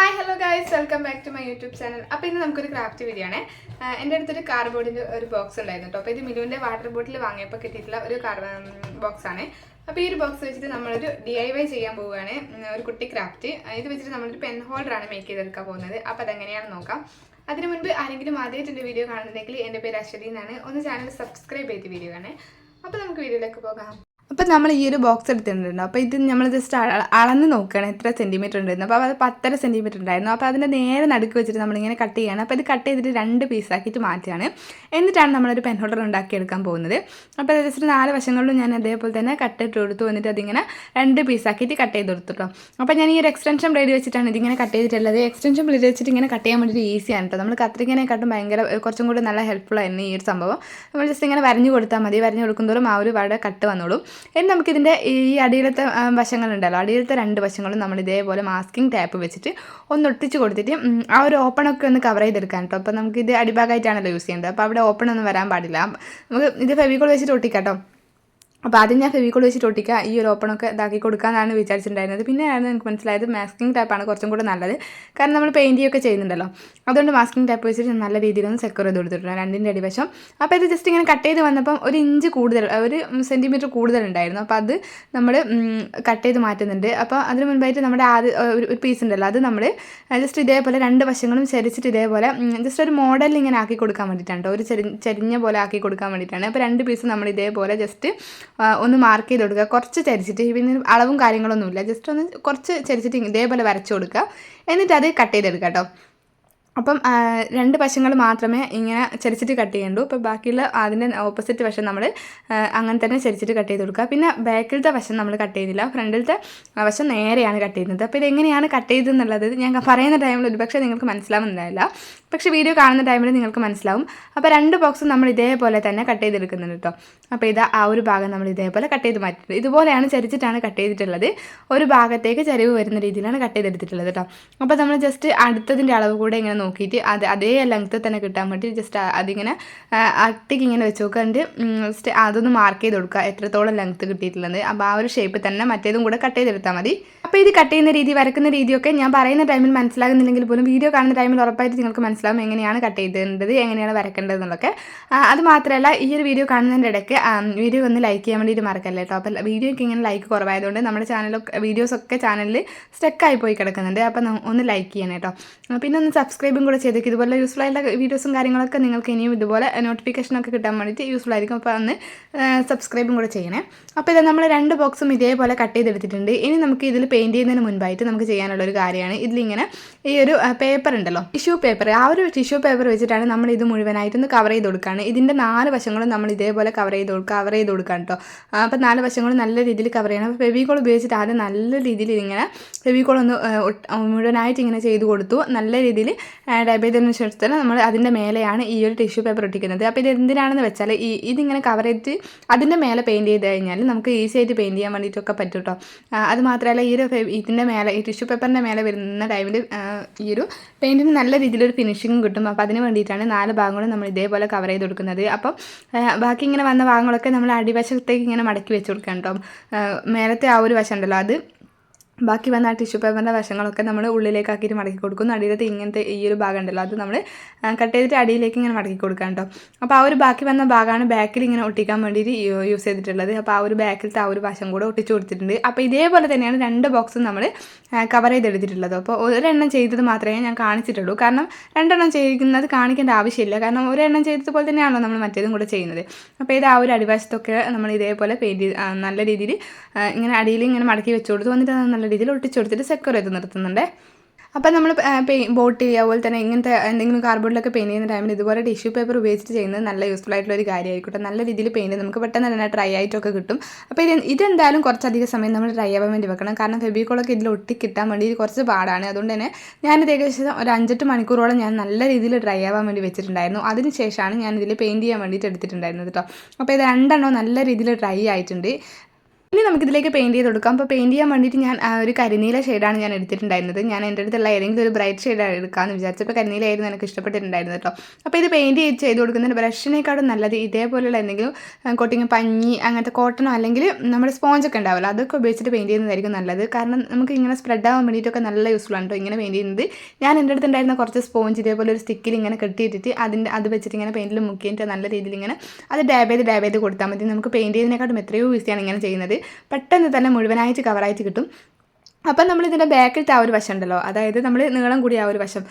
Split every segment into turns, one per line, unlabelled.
Hi hello guys, welcome back to my YouTube channel. അപ്പോൾ ഇന്ന് നമുക്കൊരു ക്രാഫ്റ്റ് വീഡിയോ ആണ്. എൻ്റെ അടുത്തൊരു കാർഡ്ബോർഡിൻ്റെ ഒരു ബോക്സ് ഉണ്ടായിരുന്നു കേട്ടോ. അപ്പോൾ ഇത് മിലുവിൻ്റെ വാട്ടർ ബോട്ടിൽ വാങ്ങിയപ്പോൾ കിട്ടിയിട്ടുള്ള ഒരു ബോക്സാണ്. അപ്പോൾ ഈ ഒരു ബോക്സ് വെച്ചിട്ട് നമ്മളൊരു DIY ചെയ്യാൻ പോവുകയാണ്. ഒരു കുട്ടി ക്രാഫ്റ്റ്. ഇത് വെച്ചിട്ട് നമ്മളൊരു പെൻ ഹോൾഡറാണ് മേക്ക് ചെയ്തെടുക്കാൻ പോകുന്നത്. അപ്പോൾ അതെങ്ങനെയാണെന്ന് നോക്കാം. അതിന് മുൻപ് ആരെങ്കിലും ആദ്യമായിട്ട് എൻ്റെ വീഡിയോ കാണുന്നുണ്ടെങ്കിൽ എൻ്റെ പേര് അശ്വതി എന്നാണ്. ഒന്ന് ചാനൽ സബ്സ്ക്രൈബ് ചെയ്ത് വീഡിയോ ആണ്. അപ്പോൾ നമുക്ക് വീഡിയോയിലേക്ക് പോകാം. അപ്പോൾ നമ്മൾ ഈ ഒരു ബോക്സ് എടുത്തിട്ടുണ്ടോ. അപ്പോൾ ഇത് നമ്മൾ ജസ്റ്റ് അളന്ന് നോക്കുകയാണ് എത്ര സെൻറ്റിമീറ്റർ ഉണ്ടായിരുന്നു. അപ്പോൾ അത് 10 സെൻറ്റിമീറ്റർ ഉണ്ടായിരുന്നു. അപ്പോൾ അതിൻ്റെ നേരെ നടുക്ക് വെച്ചിട്ട് നമ്മളിങ്ങനെ കട്ട് ചെയ്യുകയാണ്. അപ്പോൾ ഇത് കട്ട് ചെയ്തിട്ട് 2 പീസാക്കിയിട്ട് മാറ്റുകയാണ്. എന്നിട്ടാണ് നമ്മളൊരു പെൻ ഹോൾഡർ ഉണ്ടാക്കിയെടുക്കാൻ പോകുന്നത്. അപ്പോൾ ജസ്റ്റ് 4 വശങ്ങളിലും ഞാൻ അതേപോലെ തന്നെ കട്ട് ഇട്ട് കൊടുത്തു. എന്നിട്ട് അതിങ്ങനെ 2 പീസാക്കിയിട്ട് കട്ട് ചെയ്ത് കൊടുത്തു കേട്ടോ. അപ്പോൾ ഞാൻ ഈ ഒരു എക്സ്റ്റൻഷൻ ബ്ലേഡ് വെച്ചിട്ടാണ് ഇതിങ്ങനെ കട്ട് ചെയ്തിട്ടുള്ളത്. എക്സ്റ്റൻഷൻ ബ്ലേഡ് വെച്ചിട്ട് ഇങ്ങനെ കട്ട് ചെയ്യാൻ വേണ്ടിയിട്ട് ഈസിയാണ് കേട്ടോ. നമ്മൾ കത്രികനെക്കാട്ടും ഭയങ്കര കുറച്ചും കൂടി നല്ല ഹെൽപ്ഫുൾ ആയിരുന്നു ഈ ഒരു സംഭവം. നമ്മൾ ജസ്റ്റ് ഇങ്ങനെ വരഞ്ഞു കൊടുത്താൽ മതി. വരഞ്ഞു കൊടുക്കുന്തോറും ആ ഒരു വട കട്ട് വന്നോളും. ഇനി നമുക്കിതിൻ്റെ ഈ അടിയിലത്തെ വശങ്ങളുണ്ടല്ലോ, അടിയിലത്തെ 2 വശങ്ങളും നമ്മൾ ഇതേപോലെ മാസ്കിംഗ് ടാപ്പ് വെച്ചിട്ട് ഒന്ന് ഒട്ടിച്ച് കൊടുത്തിട്ട് ആ ഒരു ഓപ്പണൊക്കെ ഒന്ന് കവർ ചെയ്തെടുക്കാൻ കേട്ടോ. അപ്പോൾ നമുക്കിത് അടിഭാഗമായിട്ടാണല്ലോ യൂസ് ചെയ്യേണ്ടത്. അപ്പോൾ അവിടെ ഓപ്പൺ ഒന്നും വരാൻ പാടില്ല. നമുക്ക് ഇത് ഫെവിക്കോൾ വെച്ചിട്ട് ഒട്ടിക്കാം കേട്ടോ. അപ്പോൾ ആദ്യം ഞാൻ ഫെവിക്കോൾ വെച്ചിട്ട് ഒട്ടിക്കുക, ഈ ഒരു ഓപ്പണൊക്കെ ഇതാക്കി കൊടുക്കാമെന്നാണ് വിചാരിച്ചിട്ടുണ്ടായിരുന്നത്. പിന്നെയാണ് എനിക്ക് മനസ്സിലായത് മാസ്കിംഗ് ടാപ്പാണ് കുറച്ചും കൂടെ നല്ലത്. കാരണം നമ്മൾ പെയിൻറ്റിങ്ങൊക്കെ ചെയ്യുന്നുണ്ടല്ലോ, അതുകൊണ്ട് മാസ്കിംഗ് ടാപ്പ് വെച്ചിട്ട് നല്ല രീതിയിലൊന്ന് സെക്യൂർ ചെയ്ത് കൊടുത്തിട്ടുണ്ട് 2ൻ്റെ അടിവശം. അപ്പോൾ ഇത് ജസ്റ്റ് ഇങ്ങനെ കട്ട് ചെയ്ത് വന്നപ്പം 1 ഇഞ്ച് കൂടുതൽ, 1 സെൻറ്റിമീറ്റർ കൂടുതലുണ്ടായിരുന്നു. അപ്പോൾ അത് നമ്മൾ കട്ട് ചെയ്ത് മാറ്റുന്നുണ്ട്. അപ്പോൾ അതിന് മുൻപായിട്ട് നമ്മുടെ ഒരു പീസ് ഉണ്ടല്ലോ, അത് നമ്മൾ ജസ്റ്റ് ഇതേപോലെ 2 വശങ്ങളും ചരിച്ചിട്ട് ഇതേപോലെ ജസ്റ്റ് ഒരു മോഡൽ ഇങ്ങനെ ആക്കി കൊടുക്കാൻ വേണ്ടിയിട്ടാണ് കേട്ടോ. ഒരു ചെരിഞ്ഞ പോലെ ആക്കി കൊടുക്കാൻ വേണ്ടിയിട്ടാണ്. അപ്പോൾ 2 പീസ് നമ്മൾ ഇതേപോലെ ജസ്റ്റ് ഒന്ന് മാർക്ക് ചെയ്ത് കൊടുക്കുക. കുറച്ച് ചരിച്ചിട്ട്, പിന്നെ അളവും കാര്യങ്ങളൊന്നുമില്ല, ജസ്റ്റ് ഒന്ന് കുറച്ച് ചരിച്ചിട്ട് ഇതേപോലെ വരച്ചു കൊടുക്കുക. എന്നിട്ട് അത് കട്ട് ചെയ്തെടുക്കുക കേട്ടോ. അപ്പം 2 വശങ്ങൾ മാത്രമേ ഇങ്ങനെ ചരിച്ചിട്ട് കട്ട് ചെയ്യണ്ടൂ. അപ്പോൾ ബാക്കിയുള്ള അതിൻ്റെ ഓപ്പോസിറ്റ് വശം നമ്മൾ അങ്ങനെ തന്നെ ചരിച്ചിട്ട് കട്ട് ചെയ്ത് കൊടുക്കുക. പിന്നെ ബാക്കിലത്തെ വശം നമ്മൾ കട്ട് ചെയ്തില്ല, ഫ്രണ്ടിലത്തെ വശം നേരെയാണ് കട്ട് ചെയ്യുന്നത്. അപ്പോൾ ഇതെങ്ങനെയാണ് കട്ട് ചെയ്തതെന്നുള്ളത് ഞാൻ പറയുന്ന ടൈമിൽ ഒരുപക്ഷെ നിങ്ങൾക്ക് മനസ്സിലാവുന്നുണ്ടാവില്ല, പക്ഷേ വീഡിയോ കാണുന്ന ടൈമിൽ നിങ്ങൾക്ക് മനസ്സിലാവും. അപ്പോൾ 2 ബോക്സും നമ്മൾ ഇതേപോലെ തന്നെ കട്ട് ചെയ്തെടുക്കുന്നുണ്ട് കേട്ടോ. അപ്പോൾ ഇത് ആ ഒരു ഭാഗം നമ്മൾ ഇതേപോലെ കട്ട് ചെയ്ത് മാറ്റിയിട്ടുണ്ട്. ഇതുപോലെയാണ് ചരിച്ചിട്ടാണ് കട്ട് ചെയ്തിട്ടുള്ളത്. ഒരു ഭാഗത്തേക്ക് ചരിവ് വരുന്ന രീതിയിലാണ് കട്ട് ചെയ്തെടുത്തിട്ടുള്ളത് കേട്ടോ. അപ്പോൾ നമ്മൾ ജസ്റ്റ് അടുത്തതിൻ്റെ അളവ് കൂടെ ഇങ്ങനെ നോക്കിയിട്ട് അതേ ലെങ്ത്തിൽ തന്നെ കിട്ടാൻ വേണ്ടി ജസ്റ്റ് അതിങ്ങനെ അട്ടിക്ക് ഇങ്ങനെ വെച്ച് നോക്കുക. എന്നിട്ട് ജസ്റ്റ് അതൊന്ന് മാർക്ക് ചെയ്ത് കൊടുക്കുക എത്രത്തോളം ലെങ്ത്ത് കിട്ടിയിട്ടുള്ളത്. അപ്പോൾ ആ ഒരു ഷേപ്പ് തന്നെ മറ്റേതും കൂടെ കട്ട് ചെയ്തെടുത്താൽ മതി. അപ്പോൾ ഇത് കട്ട് ചെയ്യുന്ന രീതി, വരക്കുന്ന രീതിയൊക്കെ ഞാൻ പറയുന്ന ടൈമിൽ മനസ്സിലാകുന്നില്ലെങ്കിൽ പോലും വീഡിയോ കാണുന്ന ടൈമിൽ ഉറപ്പായിട്ട് നിങ്ങൾക്ക് മനസ്സിലാവും എങ്ങനെയാണ് കട്ട് ചെയ്തേണ്ടത്, എങ്ങനെയാണ് വരക്കേണ്ടത് എന്നുള്ളതൊക്കെ. അത് മാത്രമല്ല, ഈ ഒരു വീഡിയോ കാണുന്നതിൻ്റെ ഇടയ്ക്ക് വീഡിയോ ഒന്ന് ലൈക്ക് ചെയ്യാൻ വേണ്ടിയിട്ട് മറക്കല്ലേ കേട്ടോ. അപ്പോൾ വീഡിയോയ്ക്ക് ഇങ്ങനെ ലൈക്ക് കുറവായതുകൊണ്ട് നമ്മുടെ ചാനലൊക്കെ വീഡിയോസൊക്കെ ചാനലിൽ സ്റ്റക്കായി പോയി കിടക്കുന്നുണ്ട്. അപ്പോൾ ഒന്ന് ലൈക്ക് ചെയ്യണം കേട്ടോ. പിന്നെ ഒന്ന് സബ്സ്ക്രൈബും കൂടെ ചെയ്തേക്ക്. ഇതുപോലെ യൂസ്ഫുൾ ആയിട്ടുള്ള വീഡിയോസും കാര്യങ്ങളൊക്കെ നിങ്ങൾക്ക് ഇനിയും ഇതുപോലെ നോട്ടിഫിക്കേഷനൊക്കെ കിട്ടാൻ വേണ്ടിയിട്ട് യൂസ്ഫുൾ ആയിരിക്കും. അപ്പോൾ ഒന്ന് സബ്സ്ക്രൈബും കൂടെ ചെയ്യണേ. അപ്പോൾ ഇത് നമ്മൾ 2 ബോക്സും ഇതേപോലെ കട്ട് ചെയ്തെടുത്തിട്ടുണ്ട്. ഇനി നമുക്ക് ഇതിൽ പെയിൻറ്റ് ചെയ്യുന്നതിന് മുൻപായിട്ട് നമുക്ക് ചെയ്യാനുള്ളൊരു കാര്യമാണ്, ഇതിലിങ്ങനെ ഈ ഒരു പേപ്പർ ഉണ്ടല്ലോ, ടിഷ്യൂ പേപ്പർ, ആ ഒരു ടിഷ്യൂ പേപ്പർ വെച്ചിട്ടാണ് നമ്മൾ ഇത് മുഴുവനായിട്ടൊന്ന് കവർ ചെയ്ത് കൊടുക്കുകയാണ്. ഇതിൻ്റെ 4 വശങ്ങളും നമ്മൾ ഇതേപോലെ കവർ ചെയ്ത് കൊടുക്കാം കേട്ടോ. അപ്പോൾ 4 വശങ്ങളും നല്ല രീതിയിൽ കവർ ചെയ്യണം. അപ്പോൾ ഫെവിക്കോൾ ഉപയോഗിച്ചിട്ട് ആദ്യം നല്ല രീതിയിൽ ഇങ്ങനെ ഫെവിക്കോൾ ഒന്ന് മുഴുവനായിട്ട് ഇങ്ങനെ ചെയ്ത് കൊടുത്തു. നല്ല രീതിയിൽ ഡബ് ചെയ്തതിന് ശേഷം നമ്മൾ അതിൻ്റെ മേലെയാണ് ഈ ഒരു ടിഷ്യൂ പേപ്പർ ഒട്ടിക്കുന്നത്. അപ്പോൾ ഇത് എന്തിനാണെന്ന് വെച്ചാൽ ഇതിങ്ങനെ കവർ ചെയ്തിട്ട് അതിൻ്റെ മേലെ പെയിൻറ്റ് ചെയ്ത് കഴിഞ്ഞാൽ നമുക്ക് ഈസി ആയിട്ട് പെയിൻറ്റ് ചെയ്യാൻ വേണ്ടിയിട്ടൊക്കെ പറ്റും കേട്ടോ. അത് മാത്രമല്ല, ഈ ഒരു ഇതിൻ്റെ മേലെ, ഈ ടിഷ്യൂ പേപ്പറിൻ്റെ മേലെ വരുന്ന ടൈമിൽ ഈ ഒരു പെയിൻറ്റിന് നല്ല രീതിയിലൊരു ഫിനിഷിങ്ങും കിട്ടും. അപ്പോൾ അതിന് വേണ്ടിയിട്ടാണ് 4 ഭാഗങ്ങളും നമ്മൾ ഇതേപോലെ കവർ ചെയ്ത് കൊടുക്കുന്നത്. അപ്പം ബാക്കി ഇങ്ങനെ വന്ന ഭാഗങ്ങളൊക്കെ നമ്മൾ അടിവശത്തേക്ക് ഇങ്ങനെ മടക്കി വെച്ച് കൊടുക്കാം കേട്ടോ. മേലത്തെ ആ ഒരു വശം ഉണ്ടല്ലോ, അത് ബാക്കി വന്ന ആ ടിഷ്യൂ പേപ്പറിൻ്റെ വശങ്ങളൊക്കെ നമ്മൾ ഉള്ളിലേക്ക് ആക്കിയിട്ട് മടക്കി കൊടുക്കുന്നു. അടിയിലത്തെ ഇങ്ങനത്തെ ഈ ഒരു ഭാഗം ഉണ്ടല്ലോ, അത് നമ്മൾ കട്ട് ചെയ്തിട്ട് അടിയിലേക്ക് ഇങ്ങനെ മടക്കി കൊടുക്കാം കേട്ടോ. അപ്പോൾ ആ ഒരു ബാക്കി വന്ന ഭാഗമാണ് ബാക്കിൽ ഇങ്ങനെ ഒട്ടിക്കാൻ വേണ്ടിയിട്ട് യൂസ് ചെയ്തിട്ടുള്ളത്. അപ്പോൾ ആ ഒരു ബാക്കിലത്തെ ആ ഒരു വശം കൂടെ ഒട്ടിച്ച് കൊടുത്തിട്ടുണ്ട്. അപ്പോൾ ഇതേപോലെ തന്നെയാണ് 2 ബോക്സും നമ്മൾ കവർ ചെയ്തെടുത്തിട്ടുള്ളത്. അപ്പോൾ ഒരെണ്ണം ചെയ്തത് മാത്രമേ ഞാൻ കാണിച്ചിട്ടുള്ളൂ, കാരണം 2 ചെയ്യുന്നത് കാണിക്കേണ്ട ആവശ്യമില്ല. കാരണം ഒരെണ്ണം ചെയ്തതുപോലെ തന്നെയാണല്ലോ നമ്മൾ മറ്റേതും കൂടെ ചെയ്യുന്നത്. അപ്പോൾ ഇത് ആ ഒരു അടിവശത്തൊക്കെ നമ്മൾ ഇതേപോലെ പെയിൻറ്റ് നല്ല രീതിയിൽ ഇങ്ങനെ അടിയിൽ ഇങ്ങനെ മടക്കി വെച്ച് കൊടുത്തു. വന്നിട്ട് നല്ല രീതിയിൽ ഒട്ടിച്ചു കൊടുത്തിട്ട് സെക്യൂർ ചെയ്ത് നിർത്തുന്നുണ്ട്. അപ്പോൾ നമ്മൾ ബോട്ടിൽ അതുപോലെ തന്നെ ഇങ്ങനത്തെ എന്തെങ്കിലും കാർഡ്ബോർഡിലൊക്കെ പെയിൻറ്റ് ചെയ്യുന്ന ടൈമിൽ ഇതുപോലെ ടിഷ്യൂ പേപ്പർ ഉപയോഗിച്ചിട്ട് ചെയ്യുന്നത് നല്ല യൂസ്ഫുൾ ആയിട്ടുള്ള ഒരു കാര്യമായിക്കോട്ടെ. നല്ല രീതിയിൽ പെയിൻറ്റ് നമുക്ക് പെട്ടെന്ന് തന്നെ ഡ്രൈ ആയിട്ടൊക്കെ കിട്ടും. അപ്പോൾ ഇതെന്തായാലും കുറച്ചധികം സമയം നമ്മൾ ഡ്രൈ ആവാൻ വേണ്ടി വെക്കണം. കാരണം ഫെവിക്കോളൊക്കെ ഇതിൽ ഒട്ടി കിട്ടാൻ വേണ്ടി കുറച്ച് പാടാണ്. അതുകൊണ്ട് തന്നെ ഞാനിത് ഏകദേശം ഒരു 5-8 മണിക്കൂറോളം ഞാൻ നല്ല രീതിയിൽ ഡ്രൈ ആവാൻ വേണ്ടി വെച്ചിട്ടുണ്ടായിരുന്നു. അതിന് ശേഷമാണ് ഞാൻ ഇതിൽ പെയിൻറ്റ് ചെയ്യാൻ വേണ്ടിയിട്ട് എടുത്തിട്ടുണ്ടായിരുന്നത് കേട്ടോ. അപ്പോൾ ഇത് 2 നല്ല രീതിയിൽ ഡ്രൈ ആയിട്ടുണ്ട്. ഇനി നമുക്കിതിലേക്ക് പെയിൻറ്റ് ചെയ്ത് കൊടുക്കാം. അപ്പോൾ പെയിൻറ്റ് ചെയ്യാൻ വേണ്ടിയിട്ട് ഞാൻ ഒരു കരിനീല ഷെയ്ഡാണ് ഞാൻ എടുത്തിട്ടുണ്ടായിരുന്നത്. ഞാൻ എൻ്റെ അടുത്തുള്ള ഏതെങ്കിലും ഒരു ബ്രൈറ്റ് ഷെയ്ഡ് എടുക്കാമെന്ന് വിചാരിച്ചപ്പോൾ കരിനീലയായിരുന്നു എനിക്ക് ഇഷ്ടപ്പെട്ടിട്ടുണ്ടായിരുന്നു കേട്ടോ. അപ്പോൾ ഇത് പെയിൻറ്റ് ചെയ്ത് കൊടുക്കുന്നതിന് ബ്രഷിനേക്കാളും നല്ലത് ഇതേപോലെയുള്ള എന്തെങ്കിലും കോട്ടിങ് പഞ്ഞി അങ്ങനത്തെ കോട്ടണോ അല്ലെങ്കിൽ നമ്മുടെ സ്പോഞ്ചൊക്കെ ഉണ്ടാവില്ല, അതൊക്കെ ഉപയോഗിച്ചിട്ട് പെയിൻറ്റ് ചെയ്യുന്നതായിരിക്കും നല്ലത്. കാരണം നമുക്ക് ഇങ്ങനെ സ്പ്രെഡ് ആവാൻ വേണ്ടിയിട്ടൊക്കെ നല്ല യൂസ്ഫുൾ ആണ് കേട്ടോ ഇങ്ങനെ പെയിൻറ്റ് ചെയ്യുന്നത്. ഞാൻ എൻ്റെ അടുത്തുണ്ടായിരുന്ന കുറച്ച് സ്പോഞ്ച് ഇതേപോലെ ഒരു സ്റ്റിക്കിൽ ഇങ്ങനെ കെട്ടിയിട്ടിട്ട് അത് വെച്ചിട്ട് ഇങ്ങനെ പെയിൻറ്റിൽ മുക്കിയിട്ട് നല്ല രീതിയിൽ ഇങ്ങനെ അത് ഡാബ് ചെയ്ത് കൊടുത്താൽ മതി. നമുക്ക് പെയിൻറ്റ് ചെയ്തതിനെക്കാട്ടും എത്രയോ ഈസിയാണ് ഇങ്ങനെ ചെയ്യുന്നത്. പെട്ടെന്ന് തന്നെ മുഴുവനായിട്ട് കവറായിട്ട് കിട്ടും. അപ്പം നമ്മളിതിൻ്റെ ബാക്കിലത്തെ ആ ഒരു വശം ഉണ്ടല്ലോ, അതായത് നമ്മൾ നീളം കൂടി ആ ഒരു വശം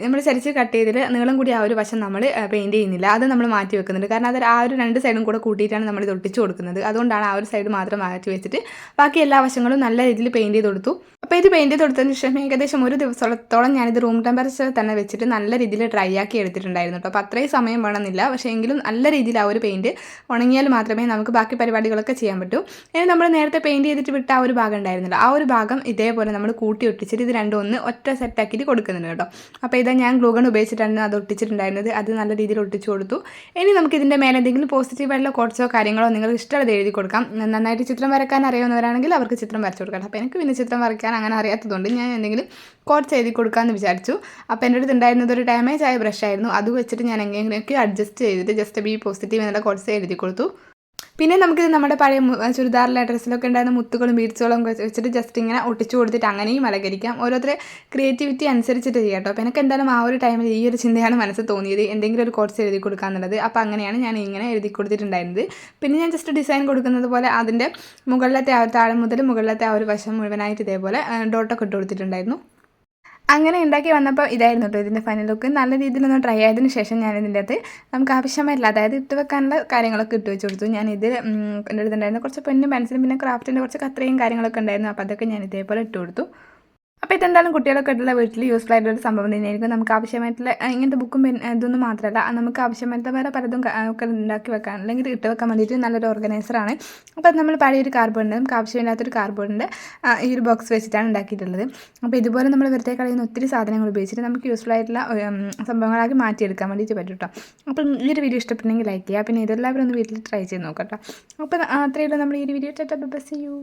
നമ്മൾ ചരിച്ച് കട്ട് ചെയ്തിട്ട് നീളം കൂടി ആ ഒരു വശം നമ്മൾ പെയിൻറ്റ് ചെയ്യുന്നില്ല, അത് നമ്മൾ മാറ്റി വെക്കുന്നുണ്ട്. കാരണം അത് ആ ഒരു 2 സൈഡും കൂടെ കൂട്ടിയിട്ടാണ് നമ്മൾ ഇത് ഒട്ടിച്ച് കൊടുക്കുന്നത്. അതുകൊണ്ടാണ് ആ ഒരു സൈഡ് മാത്രം മാറ്റി വെച്ചിട്ട് ബാക്കി എല്ലാ വശങ്ങളും നല്ല രീതിയിൽ പെയിൻറ്റ് ചെയ്ത് കൊടുത്തു. അപ്പോൾ ഇത് പെയിൻറ്റ് ചെയ്ത് കൊടുത്തതിന് ശേഷം ഏകദേശം ഒരു ദിവസത്തോളം ഞാനിത് റൂം ടെമ്പറേച്ചർ തന്നെ വെച്ചിട്ട് നല്ല രീതിയിൽ ഡ്രൈ ആക്കി എടുത്തിട്ടുണ്ടായിരുന്നു കേട്ടോ. അപ്പോൾ അത്രയും സമയം വേണമെന്നില്ല, പക്ഷേ എങ്കിലും നല്ല രീതിയിൽ ആ ഒരു പെയിൻറ്റ് ഉണങ്ങിയാൽ മാത്രമേ നമുക്ക് ബാക്കി പരിപാടികളൊക്കെ ചെയ്യാൻ പറ്റൂ. ഇനി നമ്മൾ നേരത്തെ പെയിൻറ്റ് ചെയ്തിട്ട് വിട്ട ആ ഒരു ഭാഗം ഉണ്ടായിരുന്നില്ല, ആ ഒരു ഭാഗം ഇതേപോലെ നമ്മൾ കൂട്ടി ഒട്ടിച്ചിട്ട് ഇത് രണ്ടും ഒന്ന് ഒറ്റ സെറ്റാക്കിയിട്ട് കൊടുക്കുന്നുണ്ട് കേട്ടോ. അപ്പോൾ ഇതാ ഞാൻ ഗ്ലൂ ഗൺ ഉപയോഗിച്ചിട്ടാണ് അത് ഒട്ടിച്ചിട്ടുണ്ടായിരുന്നത്. അത് നല്ല രീതിയിൽ ഒട്ടിച്ചു കൊടുത്തു. ഇനി നമുക്ക് ഇതിൻ്റെ മേലെ എന്തെങ്കിലും പോസിറ്റീവായിട്ടുള്ള കോട്ട്സോ കാര്യങ്ങളോ നിങ്ങൾക്ക് ഇഷ്ടമുള്ളത് എഴുതി കൊടുക്കാം. നന്നായിട്ട് ചിത്രം വരക്കാൻ അറിയാവുന്നവരാണെങ്കിൽ അവർക്ക് ചിത്രം വരച്ചു കൊടുക്കാം. അപ്പോൾ എനിക്ക് പിന്നെ ചിത്രം വരയ്ക്കാൻ അങ്ങനെ അറിയാത്തതുകൊണ്ട് ഞാൻ എന്തെങ്കിലും കോട്ട്സ് എഴുതി കൊടുക്കാമെന്ന് വിചാരിച്ചു. അപ്പോൾ എൻ്റെ അടുത്ത് ഉണ്ടായിരുന്നത് ഒരു ഡാമേജ് ആയ ബ്രഷായിരുന്നു. അത് വെച്ചിട്ട് ഞാൻ എങ്ങനെയൊക്കെ അഡ്ജസ്റ്റ് ചെയ്തിട്ട് ജസ്റ്റ് ബി പോസിറ്റീവ് എന്നുള്ള കോട്ട്സ് എഴുതി കൊടുത്തു. പിന്നെ നമുക്കിത് നമ്മുടെ പഴയ ചുരിദാറിലെ ഡ്രസ്സിലൊക്കെ ഉണ്ടായിരുന്ന മുത്തുകളും ബീഡ്സുകളും വെച്ചിട്ട് ജസ്റ്റ് ഇങ്ങനെ ഒട്ടിച്ചു കൊടുത്തിട്ട് അങ്ങനെയും അലങ്കരിക്കാം. ഓരോരുത്തരെ ക്രിയേറ്റിവിറ്റി അനുസരിച്ചിട്ട് ചെയ്യാം കേട്ടോ. അപ്പോൾ എനിക്ക് എന്തായാലും ആ ഒരു ടൈമിൽ ഈ ഒരു ചിന്തയാണ് മനസ്സിൽ തോന്നിയത്, എന്തെങ്കിലും ഒരു കോട്ട്സ് എഴുതി കൊടുക്കാന്നുള്ളത്. അപ്പോൾ അങ്ങനെയാണ് ഞാൻ ഇങ്ങനെ എഴുതി കൊടുത്തിട്ടുണ്ടായിരുന്നത്. പിന്നെ ഞാൻ ജസ്റ്റ് ഡിസൈൻ കൊടുക്കുന്നത് പോലെ അതിൻ്റെ മുകളിലത്തെ താഴെ മുതൽ മുകളിലത്തെ ആ ഒരു വശം മുഴുവനായിട്ട് ഇതേപോലെ ഡോട്ടൊക്കെ ഇട്ട് കൊടുത്തിട്ടുണ്ടായിരുന്നു. അങ്ങനെ ഉണ്ടാക്കി വന്നപ്പോൾ ഇതായിരുന്നു കേട്ടോ ഇതിൻ്റെ ഫൈനൽ ലുക്ക്. നല്ല രീതിയിലൊന്ന് ട്രൈ ആയതിനു ശേഷം ഞാൻ ഇതിൻ്റെ അകത്ത് നമുക്ക് ആവശ്യമായില്ല, അതായത് ഇട്ട് വെക്കാനുള്ള കാര്യങ്ങളൊക്കെ ഇട്ട് വെച്ച് കൊടുത്തു. ഞാൻ ഇത് എൻ്റെ അടുത്തുണ്ടായിരുന്നു കുറച്ച് പെന്നും പെൻസിലും പിന്നെ ക്രാഫ്റ്റിൻ്റെ കുറച്ച് കത്രയും കാര്യങ്ങളൊക്കെ ഉണ്ടായിരുന്നു. അപ്പോൾ അതൊക്കെ ഞാൻ ഇതേപോലെ ഇട്ട് കൊടുത്തു. അപ്പോൾ ഇതെന്തായാലും കുട്ടികളൊക്കെ ആയിട്ടുള്ള വീട്ടിൽ യൂസ്ഫുൾ ആയിട്ടുള്ള സംഭവം തന്നെയായിരിക്കും. നമുക്ക് ആവശ്യമായിട്ടുള്ള ഇങ്ങനത്തെ ബുക്കും ഇതൊന്നും മാത്രമല്ല, നമുക്ക് ആവശ്യമായിട്ടുള്ള വേറെ പലതും ഒക്കെ ഉണ്ടാക്കി വെക്കാൻ അല്ലെങ്കിൽ ഇട്ട് വെക്കാൻ വേണ്ടിയിട്ട് നല്ലൊരു ഓർഗനൈസറാണ്. അപ്പോൾ അത് നമ്മൾ പഴയൊരു കാർഡ്ബോർഡ് നമുക്ക് ആവശ്യമില്ലാത്തൊരു കാർഡ്ബോർഡിൻ്റെ ഈ ഒരു ബോക്സ് വെച്ചിട്ടാണ് ഉണ്ടാക്കിയിട്ടുള്ളത്. അപ്പോൾ ഇതുപോലെ നമ്മൾ വെറുതെ കളയുന്ന ഒത്തിരി സാധനങ്ങൾ ഉപയോഗിച്ചിട്ട് നമുക്ക് യൂസ്ഫുൾ ആയിട്ടുള്ള സംഭവങ്ങളാക്കി മാറ്റിയെടുക്കാൻ വേണ്ടിയിട്ട് പറ്റും കേട്ടോ. അപ്പം ഈ ഒരു വീഡിയോ ഇഷ്ടപ്പെട്ടെങ്കിൽ ലൈക്ക് ചെയ്യുക. പിന്നെ ഇതെല്ലാവരും ഒന്ന് വീട്ടിൽ ട്രൈ ചെയ്ത് നോക്കാം കേട്ടോ. അപ്പോൾ അത്രയുള്ളൂ നമ്മൾ ഈ ഒരു വീഡിയോ. ബസ് ചെയ്യൂ.